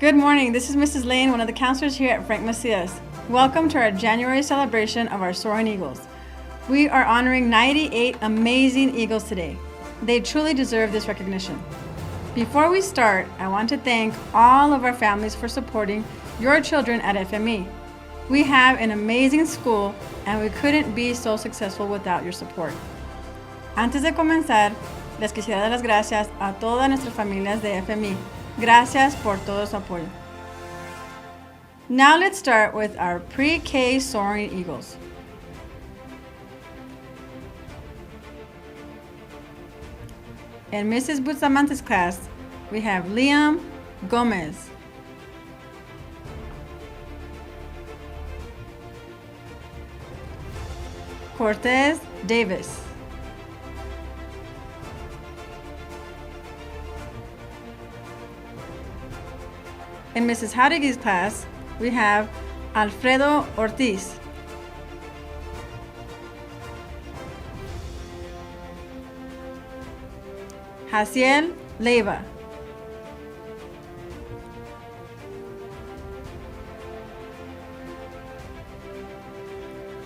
Good morning. This is Mrs. Lane, one of the counselors here at Frank Macias. Welcome to our January celebration of our Soaring Eagles. We are honoring 98 amazing Eagles today. They truly deserve this recognition. Before we start, I want to thank all of our families for supporting your children at FME. We have an amazing school and we couldn't be so successful without your support. Antes de comenzar, les quisiera dar las gracias a todas nuestras familias de FME. Gracias por todo su apoyo. Now let's start with our PreK Soaring Eagles. In Mrs. Bustamante's class, we have Liam Gomez, Cortez Davis, in Mrs. Jauregui's class, we have Alfredo Ortiz, Jaciel Leiva,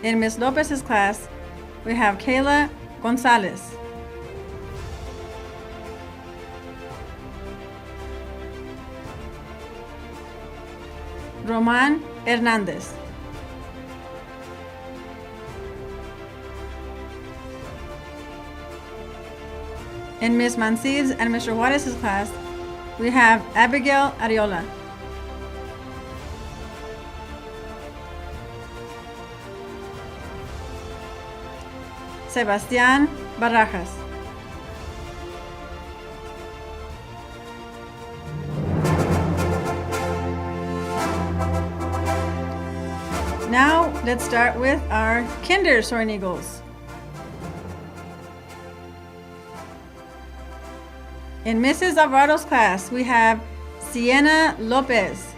in Ms. Lopez's class, we have Kayla Gonzalez, Roman Hernandez, in Ms. Mancib's and Mr. Juarez's class, we have Abigail Ariola, Sebastián Barajas, Now, let's start with our Kinder Soaring Eagles. In Mrs. Alvarado's class, we have Sienna Lopez,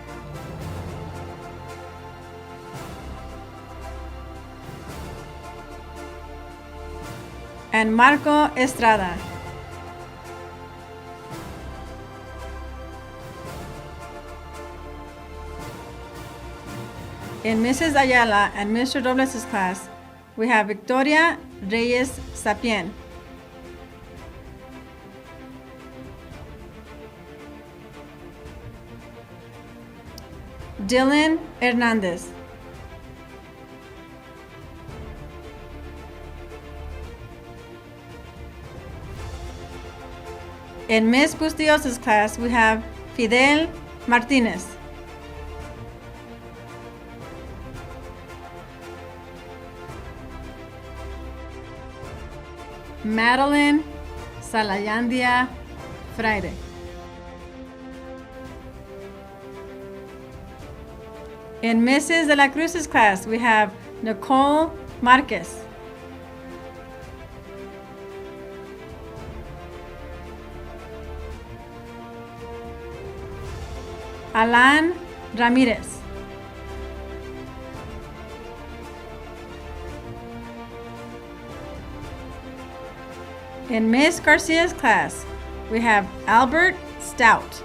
and Marco Estrada. In Mrs. Ayala and Mr. Robles' class, we have Victoria Reyes Sapien, Dylan Hernandez, in Ms. Bustillos' class, we have Fidel Martinez, Madeline Salayandia Fraire, in Mrs. De La Cruz's class, we have Nicole Marquez, Alan Ramirez, in Ms. Garcia's class, we have Albert Stout,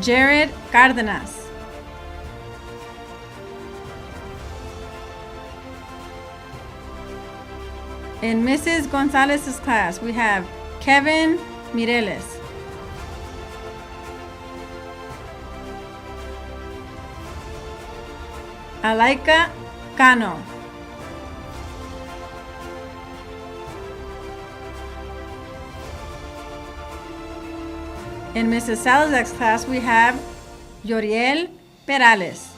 Jared Cardenas, in Mrs. Gonzalez's class, we have Kevin Mireles, Alaika Cano, in Mrs. Salazar's class, we have Yoriel Perales,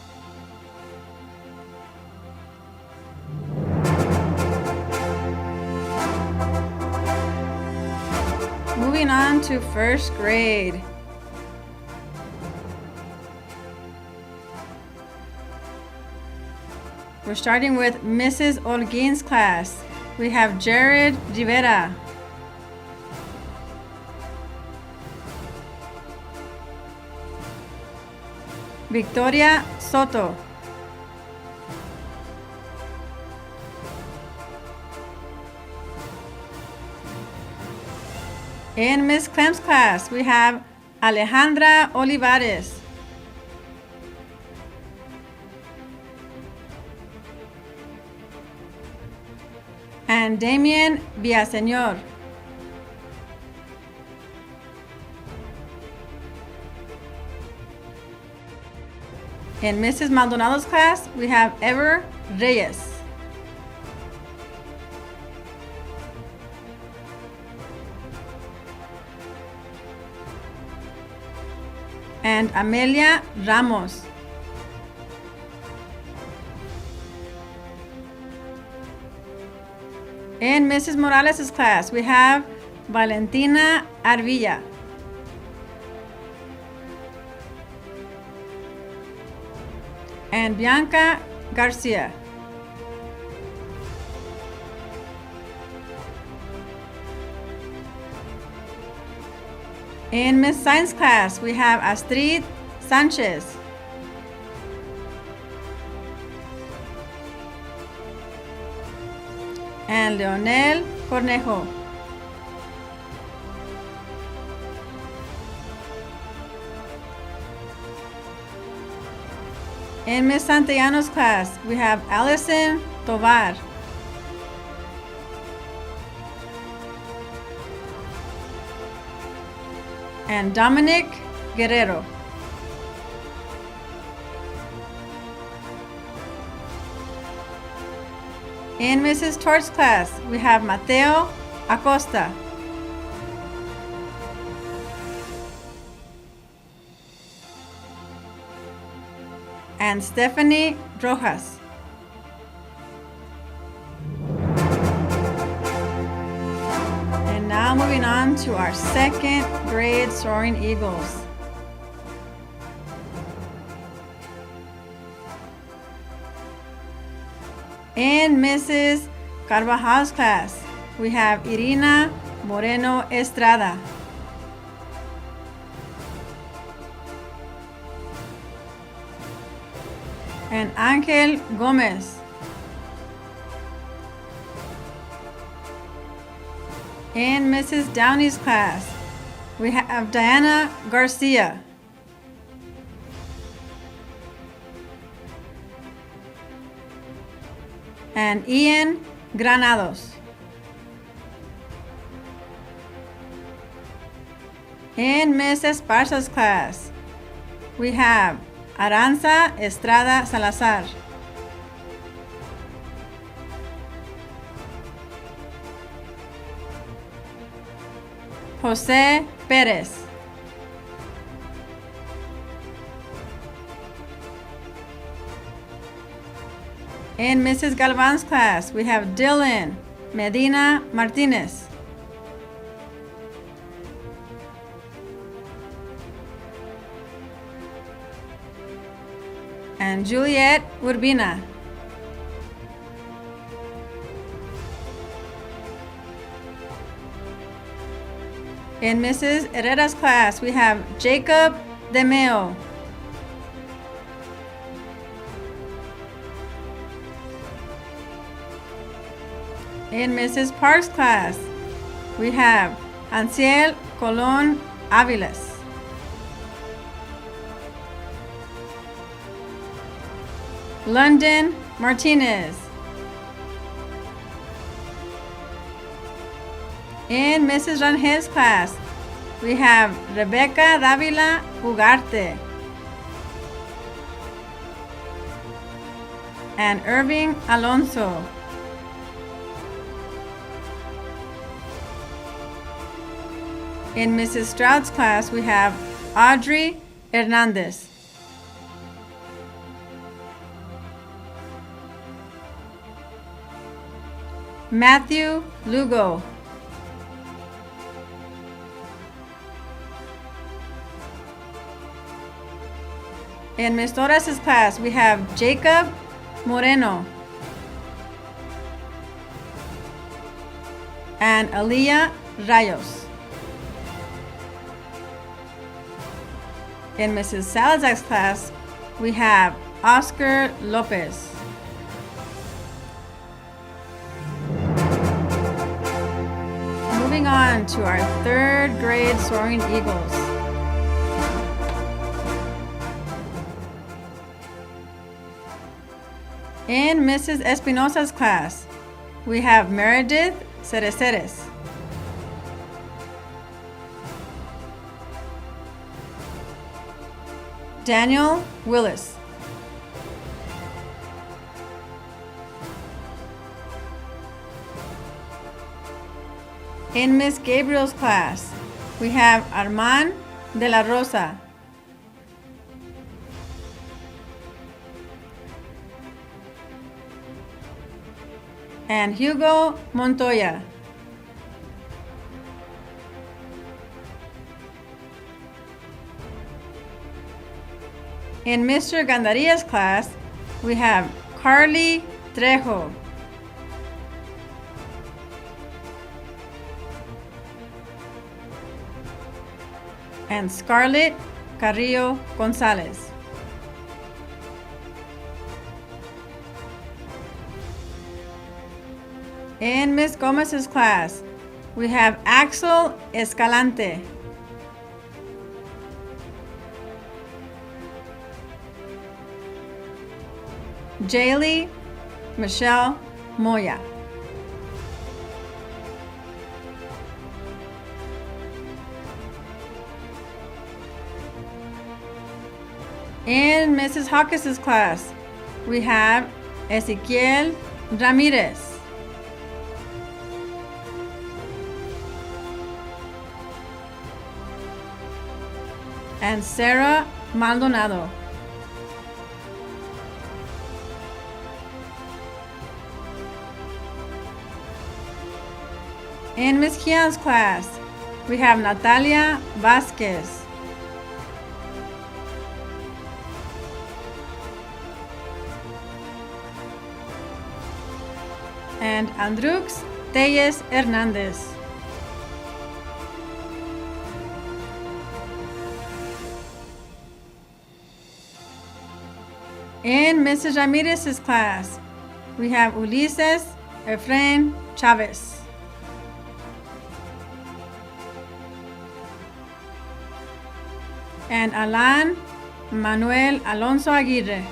moving on to first grade. We're starting with Mrs. Holguin's class. We have Jared Rivera, Victoria Soto, In Miss Clem's class, we have Alejandra Olivares. And Damien Villaseñor. In Mrs. Maldonado's class, we have Ever Reyes. And Amelia Ramos. In Mrs. Morales' class, we have Valentina Arvilla. And Bianca Garcia. In Miss Science class, we have Astrid Sanchez. And Leonel Cornejo. In Miss Santillano's class, we have Allison Tovar. And Dominic Guerrero. In Mrs. Tort's class, we have Mateo Acosta. And Stephanie Rojas. And now moving on to our second grade Soaring Eagles. In Mrs. Carvajal's class, we have Irina Moreno Estrada. And Angel Gomez. In Mrs. Downey's class, we have Diana Garcia. And Ian Granados. In Miss Esparza's class, we have Aranza Estrada Salazar. Jose Perez. In Mrs. Galvan's class, we have Dylan Medina Martinez. And Juliet Urbina. In Mrs. Herrera's class, we have Jacob DeMeo. In Mrs. Park's class, we have Anciel Colon Aviles. London Martinez. In Mrs. Rangel's class, we have Rebecca Davila Ugarte and Irving Alonso. In Mrs. Stroud's class, we have Audrey Hernandez. Matthew Lugo. In Ms. Torres' class, we have Jacob Moreno and Aliyah Rayos. In Mrs. Salazar's class, we have Oscar Lopez. moving on to our third grade Soaring Eagles. In Mrs. Espinosa's class, we have Meredith Cereceres, Daniel Willis, in Miss Gabriel's class, we have Armand de la Rosa, and Hugo Montoya. In Mr. Gandaria's class, we have Carly Trejo, and Scarlett Carrillo Gonzalez. In Miss Gomez's class, we have Axel Escalante, Jaylee Michelle Moya. In Mrs. Hawkins' class, we have Ezequiel Ramirez, and Sarah Maldonado. In Miss Kian's class, we have Natalia Vasquez, and Andrux Telles Hernandez. In Mrs. Ramirez's class, we have Ulises Efrain Chavez, and Alan Manuel Alonso Aguirre.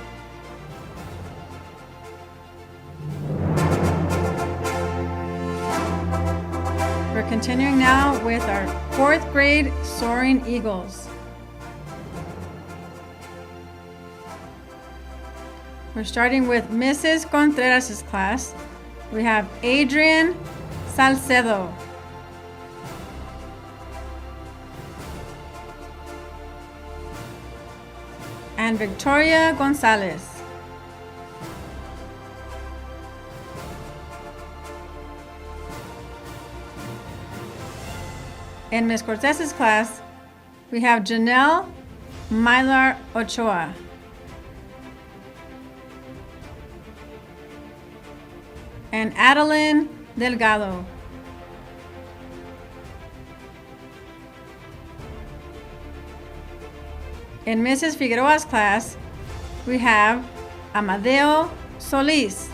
We're continuing now with our fourth grade Soaring Eagles. We're starting with Mrs. Contreras' class. We have Adrian Salcedo, and Victoria Gonzalez. In Ms. Cortez's class, we have Janelle Mylar Ochoa, and Adeline Delgado. In Mrs. Figueroa's class, we have Amadeo Solis,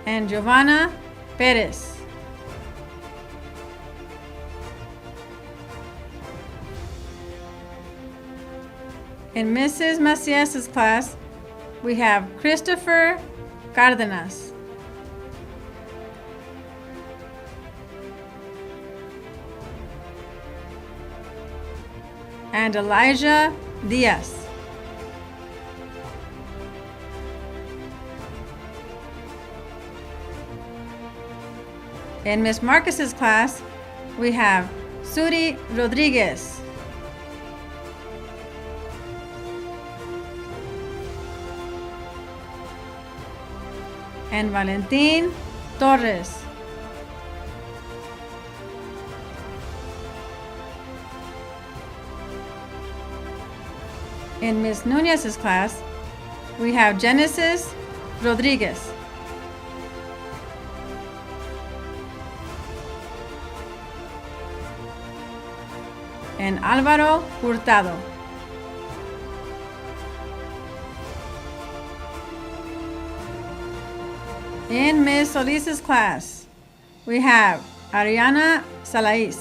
and Giovanna Perez. In Mrs. Macias's class, we have Christopher Cardenas, and Elijah Diaz. In Ms. Marcus's class, we have Suri Rodriguez, and Valentin Torres. In Ms. Nunez's class, we have Genesis Rodriguez, and Álvaro Hurtado. In Miss Solis's class, we have Ariana Salais.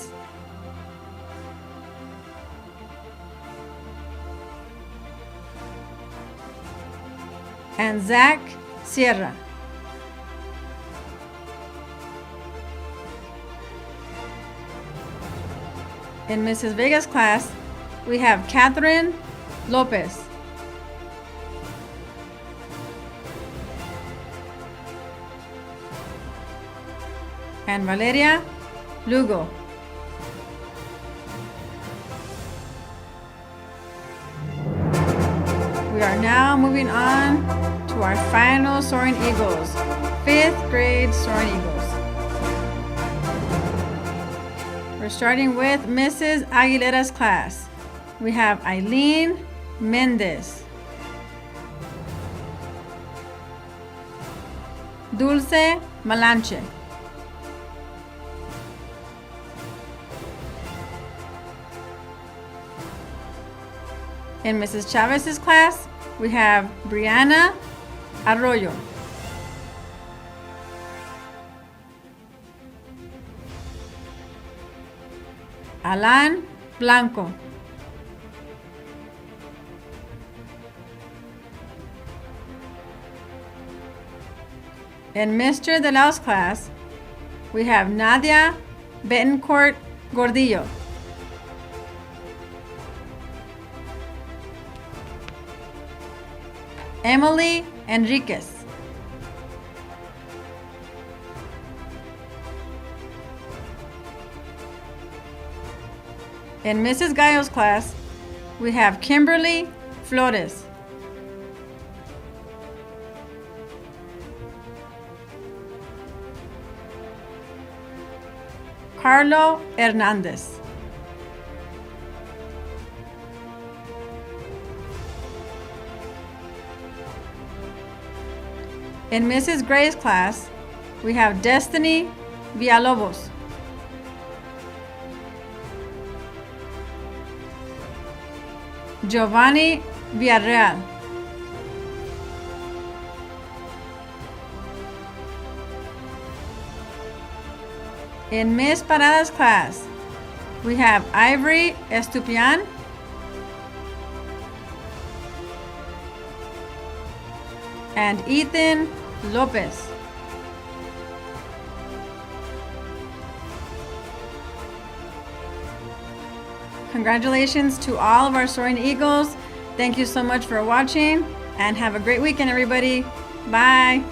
And Zach Sierra. In Mrs. Vega's class, we have Catherine Lopez. And Valeria Lugo. We are now moving on to our final Soaring Eagles, 5th grade Soaring Eagles. We're starting with Mrs. Aguilera's class. We have Eileen Mendez, Dulce Malanche, in Mrs. Chavez's class, we have Brianna Arroyo, Alan Blanco, in Mr. Delau's class, we have Nadia Betancourt Gordillo, Emily Enriquez, in Mrs. Gallo's class, we have Kimberly Flores, Carlo Hernandez, in Mrs. Gray's class, we have Destiny Villalobos, Giovanni Villarreal, in Miss Parada's class, we have Ivory Estupian, and Ethan Lopez. Congratulations to all of our Soaring Eagles. Thank you so much for watching, and have a great weekend, everybody. Bye.